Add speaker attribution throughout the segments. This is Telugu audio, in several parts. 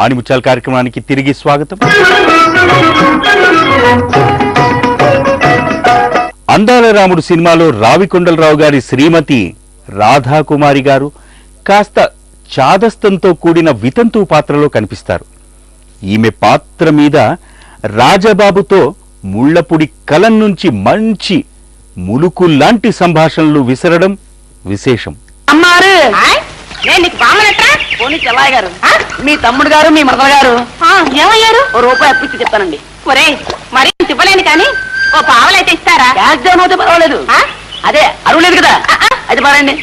Speaker 1: ఆణిముత్యాల కార్యక్రమానికి తిరిగి స్వాగతం. అందాల రాముడు సినిమాలో రావికొండలరావు గారి శ్రీమతి రాధాకుమారి గారు కాస్త చాదస్తంతో కూడిన వితంతు పాత్రలో కనిపిస్తారు. ఈమె పాత్ర మీద రాజబాబుతో ముళ్లపుడి కలం నుంచి మంచి ములుకుల్లాంటి సంభాషణలు విసరడం విశేషం.
Speaker 2: మీ తమ్ముడు గారు మీ మరదల గారు ఏమయ్యారు? రూపాయి అప్పించి చెప్తానండి. ఒరే మరి ఇవ్వలేను కానీ ఓ పావలైతే ఇస్తారా? యాక్సిడెంట్ అవుతే పర్వాలేదు. అదే అరువు లేదు కదా, అది పారండి.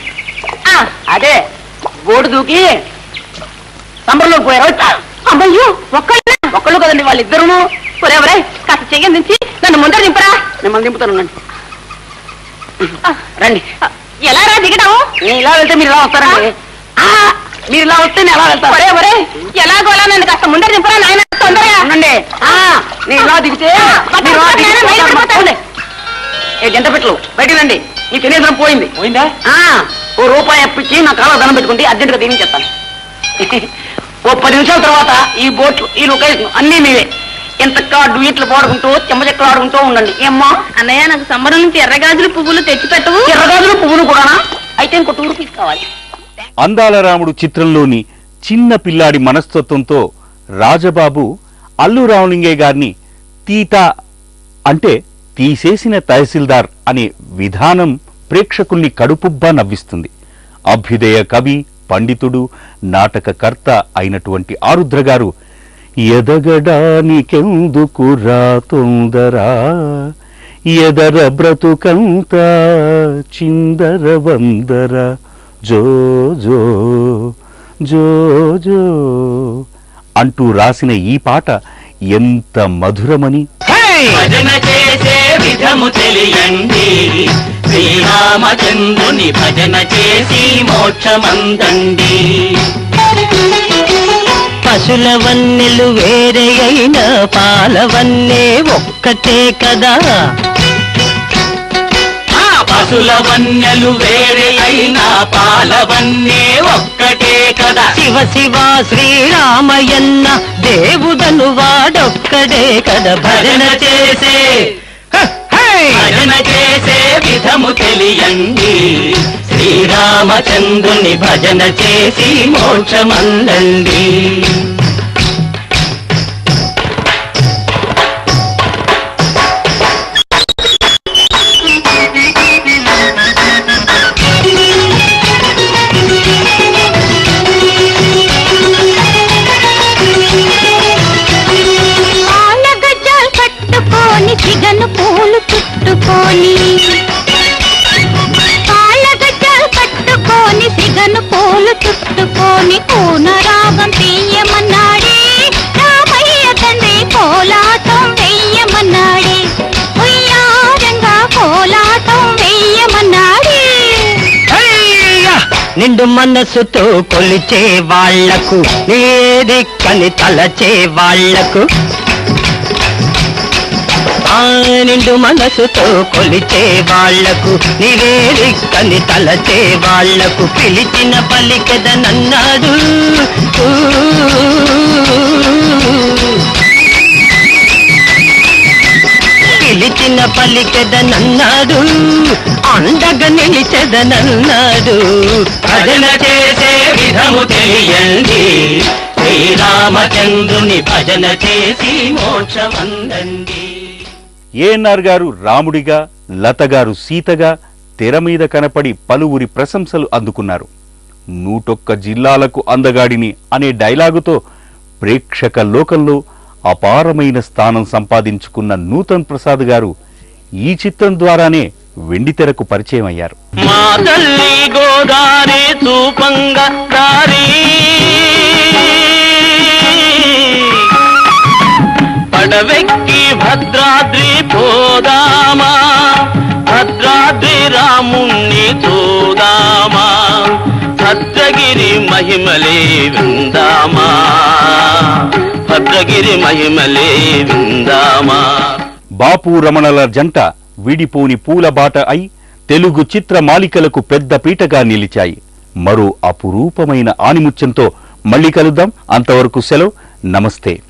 Speaker 2: అదే బోర్డు దూకి సంబరంలోకి పోయారు. అమ్మయ్యో ఒక్కళ్ళు కదండి వాళ్ళిద్దరును. ఒరే ఒరే కాస్త చెయ్యి దించి నన్ను ముందర దింపరా. మిమ్మల్ని దింపుతాను రండి. ఎలా రా దిగడం? నేను ఇలా వెళ్తే మీరు ఇలా వస్తారండి. మీరు ఇలా వస్తే నేను ఎలా వెళ్తాను? ఒరే ఒరే ఎలాగోలా నన్ను కాస్త ముందర దింపరా నాయన. తొందరగా ఉండండి. నేను ఇలా దిగితే జంట పెట్లు బయటికి రండి. ఈ తినేసరం పోయింది. పోయిందా? ఓ రూపాయి అప్పించి నా కాళ్ళ దండం పెట్టుకుంటే అర్జెంటుగా దీని చెప్తాను. ఓ 10 నిమిషాల తర్వాత ఈ బోట్లు ఈ లొకేషన్ అన్నీ మీవే. ఎంతగా డ్యూట్లు పాడుకుంటూ చెమ్మచెక్కలు ఆడుకుంటూ ఉండండి. ఏమ్మా అన్నయ్య నాకు సంబరం నుంచి ఎర్రగాజులు పువ్వులు తెచ్చిపెట్టవు. ఎర్రగాజులు పువ్వులు కూడానా? అయితే ఇంకో 2 రూపీస్ కావాలి.
Speaker 1: అందాల రాముడు చిత్రంలోని చిన్న పిల్లాడి మనస్తత్వంతో రాజబాబు అల్లు రామలింగయ్య గారిని తీత అంటే తీసేసిన తహసీల్దార్ అనే విధానం ప్రేక్షకుల్ని కడుపుబ్బా నవ్విస్తుంది. అభ్యుదయ కవి, పండితుడు, నాటకకర్త అయినటువంటి ఆరుద్ర గారు ఎదగడానికెందుకు రా తొందరా, ఎదర బ్రతుకంత చిందర వందర, జో జో జో జో అంటూ రాసిన ఈ పాట ఎంత మధురమని.
Speaker 3: భజన చేసే విధము తెలియండి, శ్రీరామచంద్రుని భజన చేసి మోక్షమందండి. పశుల వన్నెలు వేరే అయినా పాలవన్నే ఒక్కటే కదా. పశుల వన్నెలు వేరే అయినా పాలవన్నే ఒక్కటే కదా. శివ శివ శ్రీరామయ్యన్న దేవుడను వాడొక్కడే కదా. భజన చేసే విధము తెలియండి, శ్రీరామచంద్రుని భజన చేసి మోక్షమందండి.
Speaker 4: సిగను పూలు చుట్టుకొని కాళ్ళగజ్జలు కట్టుకొని సిగను పూలు చుట్టుకొని పూనరాగం తీయమన్నాడే రామయ్య తండ్రి. కోలాటం వెయ్యమన్నాడే, ఉయ్యారంగా కోలాటం వెయ్యమన్నాడే.
Speaker 3: నిండు మనసుతో కొలిచే వాళ్లకు, నేదిక్కని తలచే వాళ్లకు, నిండు మనసుతో కొలిచే వాళ్లకు, నివేదిక్కని తలచే వాళ్లకు పిలిచిన పలికెదనన్నాడు. పిలిచిన పలికెదనన్నాడు, అండగా నిలిచెదనన్నాడు. భజన చేసే విధము తెలియండి, శ్రీరామచంద్రుని భజన చేసి మోక్షమందండి.
Speaker 1: ఏఎన్ఆర్ గారు రాముడిగా, లత గారు సీతగా తెర మీద కనపడి పలువురి ప్రశంసలు అందుకున్నారు. 101 జిల్లాలకు అందగాడిని అనే డైలాగుతో ప్రేక్షక లోకంలో అపారమైన స్థానం సంపాదించుకున్న నూతన్ ప్రసాద్ గారు ఈ చిత్రం ద్వారానే వెండితెరకు పరిచయం అయ్యారు.
Speaker 3: మా తల్లి గోదారి చూపంగా దారి పడవెక్కి భద్రాద్రి పోదామా, భద్రాద్రి రాముణ్ణి చూదామా, భద్రగిరి మహిమలే విందామా, భద్రగిరి మహిమలే విందామా.
Speaker 1: బాపు రమణల జంట విడిపోని పూలబాట అయి తెలుగు చిత్ర మాలికలకు పెద్ద పీటగా నిలిచాయి. మరో అపురూపమైన ఆణిముత్యంతో మళ్ళీ కలుద్దాం. అంతవరకు సెలవు. నమస్తే.